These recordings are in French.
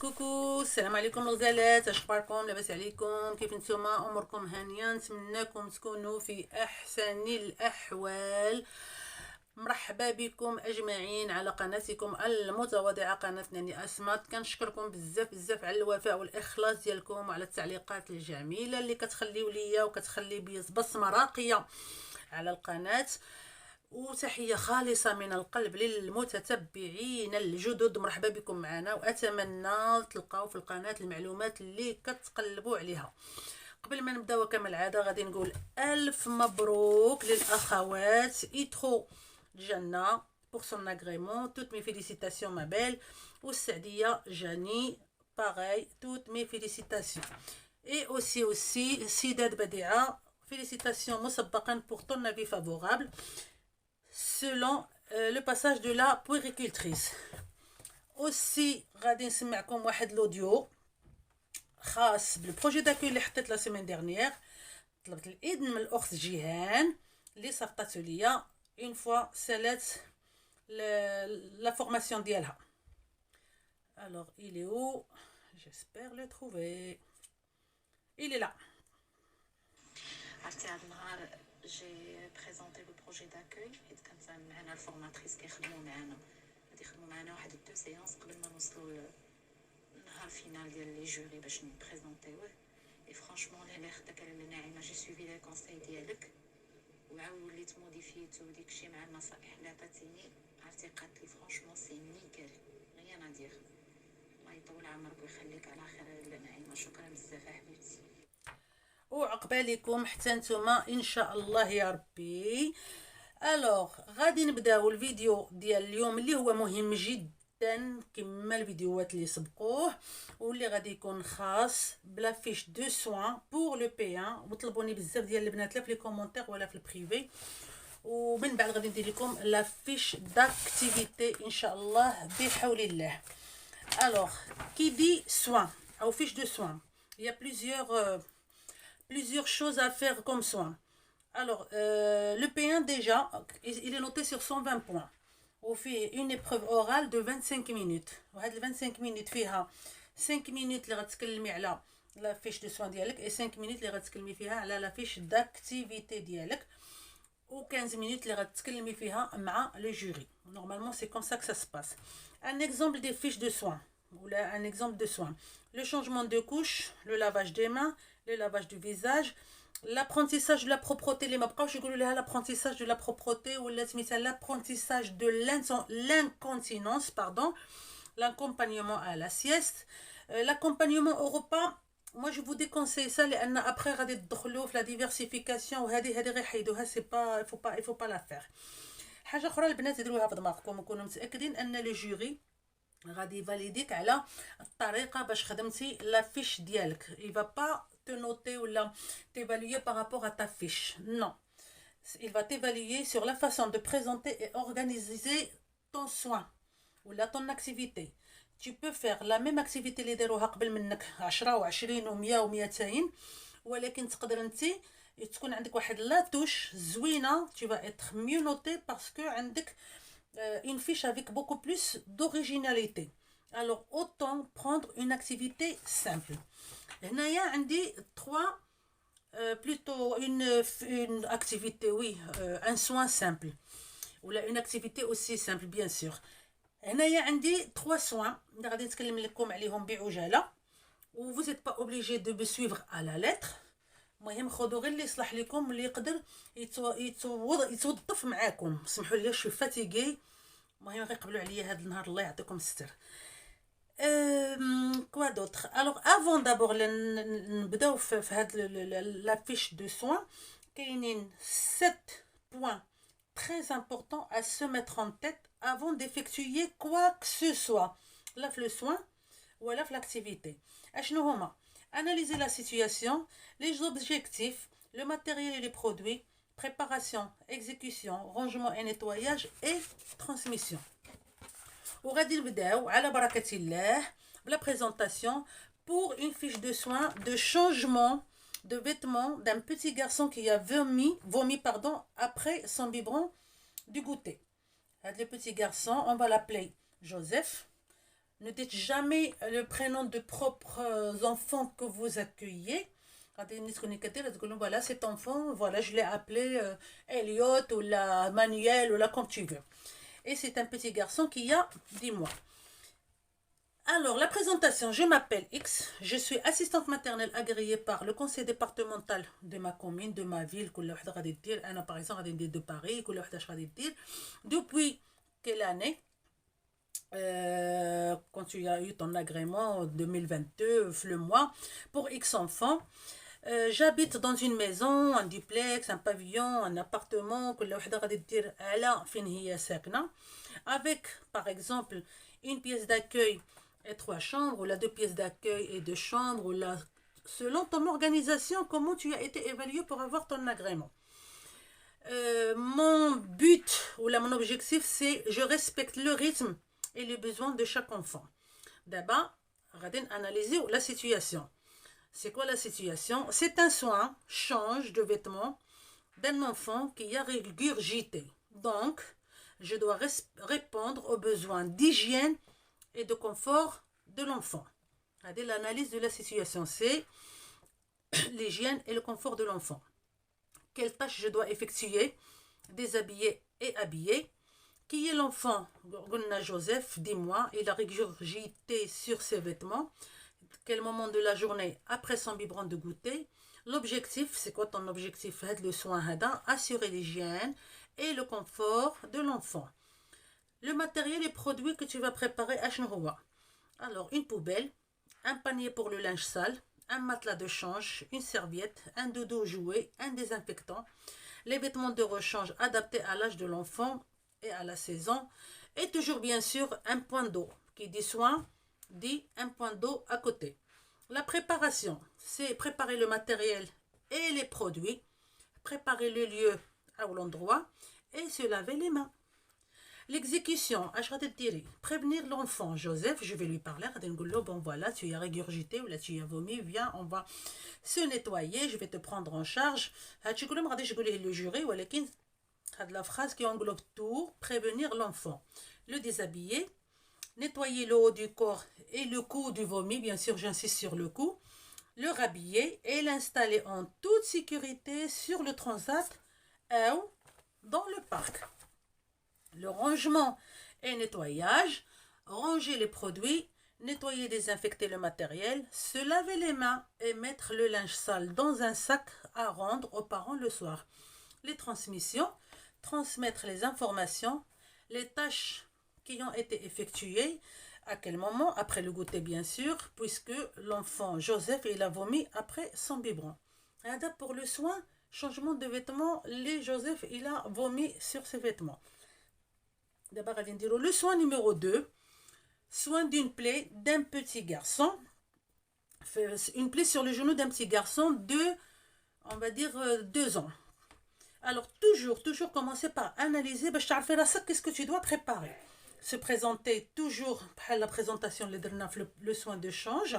كوكو، السلام عليكم الغزالات. اش اخباركم؟ لاباس عليكم؟ كيف نتوما؟ اموركم هانيه؟ نتمنىكم تكونوا في احسن الاحوال. مرحبا بكم اجمعين على قناتكم المتواضعه، قناه ناني اسمات. كنشكركم بزاف بزاف على الوفاء والاخلاص ديالكم وعلى التعليقات الجميله اللي كتخليو ليا وكتخلي بي بصمه راقيه على القناه. وتحية خالصة من القلب للمتتبعين الجدد، مرحبا بكم معنا، وأتمنى تلقاو في القناة المعلومات اللي كتقلبوا عليها. قبل ما نبداو كما العادة غادي نقول ألف مبروك للأخوات إيترو جنة pour son agrément, toutes mes félicitations ma belle. والسعدية جاني pareil, toutes mes félicitations. Et aussi سيدات بديعة félicitations مسبقا pour ton avis favorable selon le passage de la puéricultrice. Aussi غادي نسمعكم واحد لوديو خاص بالبروجي داكوي اللي حطيت لا سيمين ديرنيير. طلبت الاذن من الاخت جيهان اللي صيفطاتو ليا اون فوا سالات لا فورماسيون ديالها. alors il est où? j'espère le trouver. il est là. عرفتي هاد النهار جي بريزونتي لو بروجي داكوي، حيت كانت معنا الفورماتريس كيخدموا معنا، غادي يخدموا معنا واحد 2 سيونس قبل ما نوصلوا للنهار فينال ديال لي جوري باش نبريزونتيوه. اي فرانشمون انا خداك على ناعمه، جي سوفي لي كونساي ديالك وعاود وليت موديفيتو داكشي مع النصائح اللي عطاتيني. عرفتي قالت لي فرانشمون سي نيكل، غير نادير. الله يطول عمرك ويخليك على خير ناعمه. شكرا بزاف حبيبتي، وعقبالكم حتى نتوما ان شاء الله يا ربي. الوغ غادي نبداو الفيديو ديال اليوم اللي هو مهم جدا كما الفيديوهات اللي سبقوه، واللي غادي يكون خاص بلا فيش دو سوان بور لو بي 1. وطلبوني بزاف ديال البنات لا في لي كومونتير ولا في البريفي، ومن بعد غادي ندير لكم لا فيش داكتيفيتي ان شاء الله بحول الله. الوغ كي دي سوان او فيش دو سوان، il y a plusieurs choses à faire comme soin. Alors, le P1 déjà, il est noté sur 120 points. On fait une épreuve orale de 25 minutes. وهاد 25 minutes فيها 5 minutes اللي غتكلمي على لا فيش دو سوان ديالك، et 5 minutes اللي غتكلمي فيها على لا فيش داكتيفيتي ديالك، و 15 minutes اللي غتكلمي فيها مع لو جوري. Normalement, c'est comme ça que ça se passe. Un exemple des fiches de soins, ou là, un exemple de soins. Le changement de couche, le lavage des mains, le lavage du visage, l'apprentissage de la propreté. Les mabqaw يقولوا لها l'apprentissage de la propreté ولا سميتها l'apprentissage de l'incontinence, pardon, l'accompagnement à la sieste, l'accompagnement au repas. moi je vous déconseille ça لان après غادي تدخلوا في la diversification، وهذه غير حيدوها. سي با il faut pas la faire. حاجه اخرى البنات ديروها في دماغكم وكونوا متاكدين ان لو جوري غادي يفاليديك على الطريقه باش خدمتي لا فيش ديالك. il va pas te noter ou t'évaluer par rapport à ta fiche. Non. Il va t'évaluer sur la façon de présenter et organiser ton soin ou ton activité. Tu peux faire la même activité اللي داروها قبل منك 10 و20 و100 و200، ولكن تقدر انت تكون عندك واحد لا توش زوينه. tu vas être mieux noté parce que عندك une fiche avec beaucoup plus d'originalité. Alors autant prendre une activité simple. هنايا عندي 3 plutôt une activité, oui, un soin simple ou une activité aussi simple bien sûr. هنايا عندي 3 soins اللي غادي نتكلم لكم عليهم بعجاله، و vous êtes pas obligé de me suivre à la lettre. المهم خذوا غير اللي يصلح لكم، اللي يقدر يتوظف معاكم. سمحوا لي شوي فاتيغي، المهم غير قبلوا عليا هذا النهار، الله يعطيكم الستر. quoi d'autre? Alors avant d'abord نبداو في هاد la fiche de soins. كاينين 7 points très importants à se mettre en tête avant d'effectuer quoi que ce soit, لا في le soin ولا في l'activité. اشنو هما؟ analyser la situation, les objectifs, le matériel et les produits, préparation, exécution, rangement et nettoyage et transmission. وغادي نبداو على بركة الله بلا présentation pour une fiche de soins de changement de vêtements d'un petit garçon qui a vomi après son biberon du goûter. هذا le petit garçon, on va l'appeler Joseph. Ne dites jamais le prénom de propres enfants que vous accueillez. Voilà, cet enfant, voilà, je l'ai appelé Elliot ou la Manuel ou la comme tu veux. Et c'est un petit garçon qui a 10 mois. Alors, la présentation, je m'appelle X, je suis assistante maternelle agréée par le conseil départemental de ma commune, de ma ville, par exemple, de Paris, depuis quelle année quand tu as eu ton agrément en 2022, le mois, pour X enfants. J'habite dans une maison, un duplex, un pavillon, un appartement, avec par exemple une pièce d'accueil et 3 chambres, ou la 2 pièces d'accueil et 2 chambres, ou la... selon ton organisation, comment tu as été évalué pour avoir ton agrément. Mon but ou là, mon objectif, c'est je respecte le rythme et les besoins de chaque enfant. D'abord, on va analyser la situation. C'est quoi la situation? C'est un soin, change de vêtements d'un enfant qui a régurgité. Donc, je dois répondre aux besoins d'hygiène et de confort de l'enfant. L'analyse de la situation, c'est l'hygiène et le confort de l'enfant. Quelles tâches je dois effectuer? Déshabiller et habiller. Qui est l'enfant? Joseph, 10 mois, il a régurgité sur ses vêtements. Quel moment de la journée après son biberon de goûter? L'objectif, c'est quoi ton objectif? Le soin, assurer l'hygiène et le confort de l'enfant. Le matériel et produits que tu vas préparer à Chenroua. Alors, une poubelle, un panier pour le linge sale, un matelas de change, une serviette, un doudou jouet, un désinfectant, les vêtements de rechange adaptés à l'âge de l'enfant et à la saison, et toujours bien sûr un point d'eau. Qui dit soin, dit un point d'eau à côté. La préparation, c'est préparer le matériel et les produits, préparer le lieu ou l'endroit et se laver les mains. L'exécution, prévenir l'enfant. Joseph, je vais lui parler, bon voilà, tu as régurgité ou là tu as vomi, viens, on va se nettoyer, je vais te prendre en charge. Le jury, la phrase qui englobe tout, prévenir l'enfant. Le déshabiller, nettoyer le haut du corps et le cou du vomi, bien sûr j'insiste sur le cou, le rhabiller et l'installer en toute sécurité sur le transat ou dans le parc. Le rangement et nettoyage, ranger les produits, nettoyer et désinfecter le matériel, se laver les mains et mettre le linge sale dans un sac à rendre aux parents le soir. Les transmissions, transmettre les informations, les tâches qui ont été effectuées, à quel moment, après le goûter bien sûr, puisque l'enfant Joseph, il a vomi après son biberon. Pour le soin, changement de vêtements, Joseph, il a vomi sur ses vêtements. D'abord, le soin numéro 2, soin d'une plaie d'un petit garçon. Une plaie sur le genou d'un petit garçon de, on va dire, 2 ans. Alors, toujours commencer par analyser, qu'est-ce que tu dois préparer. Se présenter toujours à la présentation, le soin de change.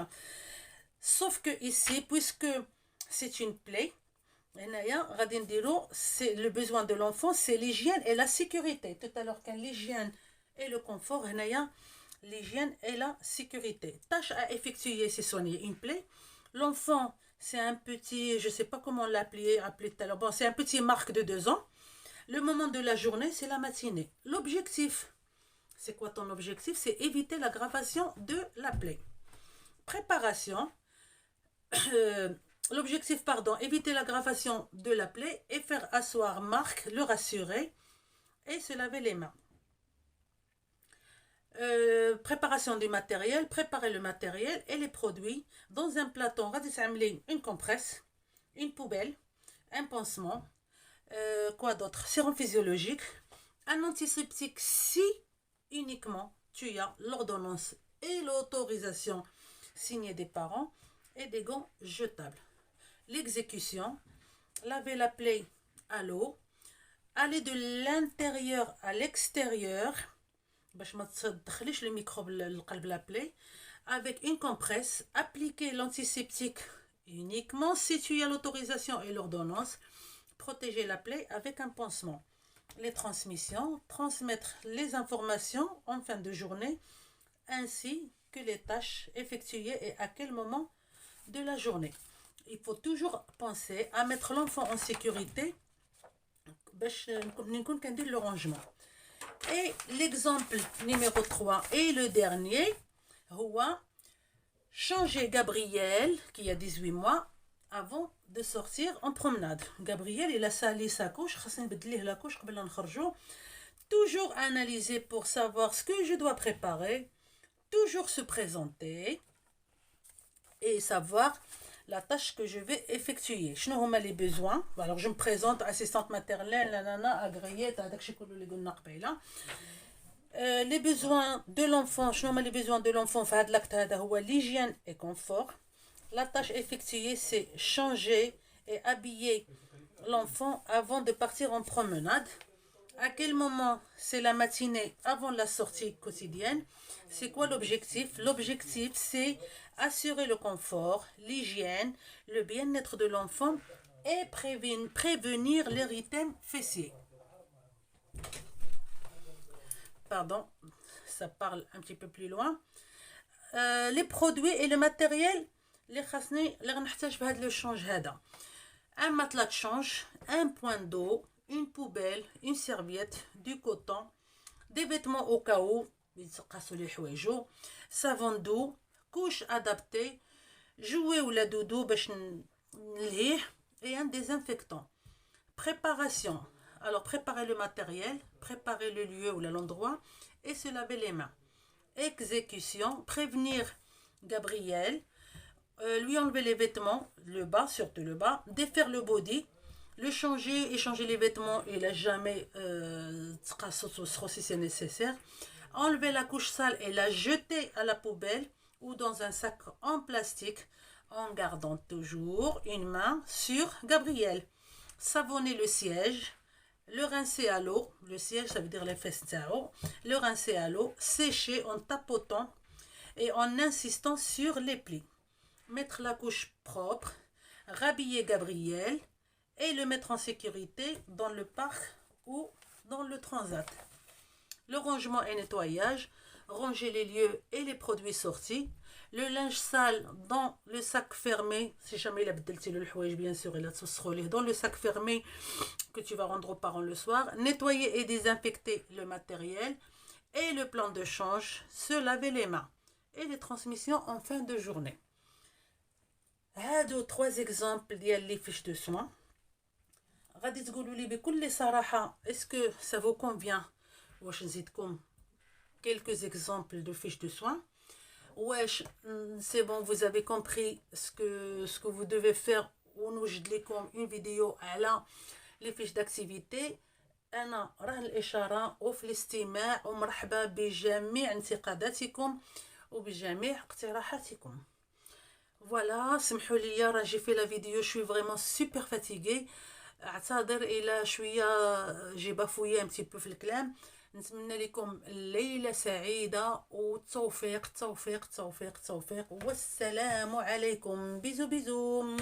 Sauf que ici, puisque c'est une plaie, c'est le besoin de l'enfant, c'est l'hygiène et la sécurité. Tout à l'heure, quand l'hygiène et le confort, l'hygiène et la sécurité. Tâche à effectuer, c'est soigner une plaie. L'enfant, c'est un petit, je ne sais pas comment l'appeler tout à l'heure, bon, c'est un petit Marc de 2 ans. Le moment de la journée, c'est la matinée. L'objectif, c'est quoi ton objectif? C'est éviter l'aggravation de la plaie. Préparation. L'objectif, éviter l'aggravation de la plaie et faire asseoir Marc, le rassurer et se laver les mains. Préparation du matériel, préparer le matériel et les produits dans un plateau. On va une compresse, une poubelle, un pansement, quoi d'autre, sérum physiologique, un antiseptique si uniquement tu as l'ordonnance et l'autorisation signée des parents et des gants jetables. L'exécution, laver la plaie à l'eau, aller de l'intérieur à l'extérieur, le microbe la plaie, avec une compresse, appliquer l'antiseptique uniquement si tu as l'autorisation et l'ordonnance, protéger la plaie avec un pansement. Les transmissions, transmettre les informations en fin de journée ainsi que les tâches effectuées et à quel moment de la journée. Il faut toujours penser à mettre l'enfant en sécurité باش نكون كندير le rangement. Et l'exemple numéro 3 et le dernier هو changer Gabriel qui a 18 mois avant de sortir en promenade. Gabriel il a sali sa couche, خاصني نبدل ليه la couche قبل لا نخرجوا. Toujours analyser pour savoir ce que je dois préparer, toujours se présenter et savoir la tâche que je vais effectuer. شنو هما les besoins. Alors je me présente assistante maternelle, nanana, agréée, هذاك كله اللي قلنا قبيله. Les besoins de l'enfant, شنو هما les besoins de l'enfant في هذا l'acte هذا هو l'hygiène et confort. La tâche effectuée c'est changer et habiller l'enfant avant de partir en promenade. À quel moment? C'est la matinée avant la sortie quotidienne. C'est quoi l'objectif? L'objectif, c'est assurer le confort, l'hygiène, le bien-être de l'enfant et prévenir l'érythème fessier. Pardon, ça parle un petit peu plus loin. Les produits et le matériel, les غنحتاج في هذا le change هذا. Un matelas de change, un point d'eau, une poubelle, une serviette, du coton, des vêtements au cas où, savon d'eau, couche adaptée, jouet ou la doudou et un désinfectant. Préparation. Alors préparer le matériel, préparer le lieu ou l'endroit et se laver les mains. Exécution. Prévenir Gabriel, lui enlever les vêtements, le bas, surtout le bas, défaire le body, le changer, échanger les vêtements, il n'a jamais si c'est nécessaire. Enlever la couche sale et la jeter à la poubelle ou dans un sac en plastique en gardant toujours une main sur Gabriel. Savonner le siège, le rincer à l'eau, le siège ça veut dire les fesses, le rincer à l'eau, sécher en tapotant et en insistant sur les plis. Mettre la couche propre, rhabiller Gabriel et le mettre en sécurité dans le parc ou dans le transat. Le rangement et nettoyage, ranger les lieux et les produits sortis, le linge sale dans le sac fermé, si jamais il a بدلتي le الحوايج bien sûr il a dans le sac fermé que tu vas rendre aux parents le soir, nettoyer et désinfecter le matériel et le plan de change, se laver les mains et les transmissions en fin de journée. هادو 3 exemples ديال les fiches de soins. غادي تقولوا لي بكل صراحه est-ce que ça vous convient واش نزيدكم quelques exemples de fiches de soins واش c'est bon vous avez compris ce que vous devez faire ونوجد لكم une vidéo على les fiches d'activité. انا راه الاشاره وفي الاستماع ومرحبا بجميع انتقاداتكم وبجميع اقتراحاتكم. Voilà, سمحوا لي راه جي في لا فيديو شوي فريمون سوبر فاتيغي. اعتذر الى شويه جي بافويه ان بتي بو في الكلام. نتمنى لكم ليله سعيده والتوفيق توفيق توفيق توفيق والسلام عليكم. بيزو بيزو.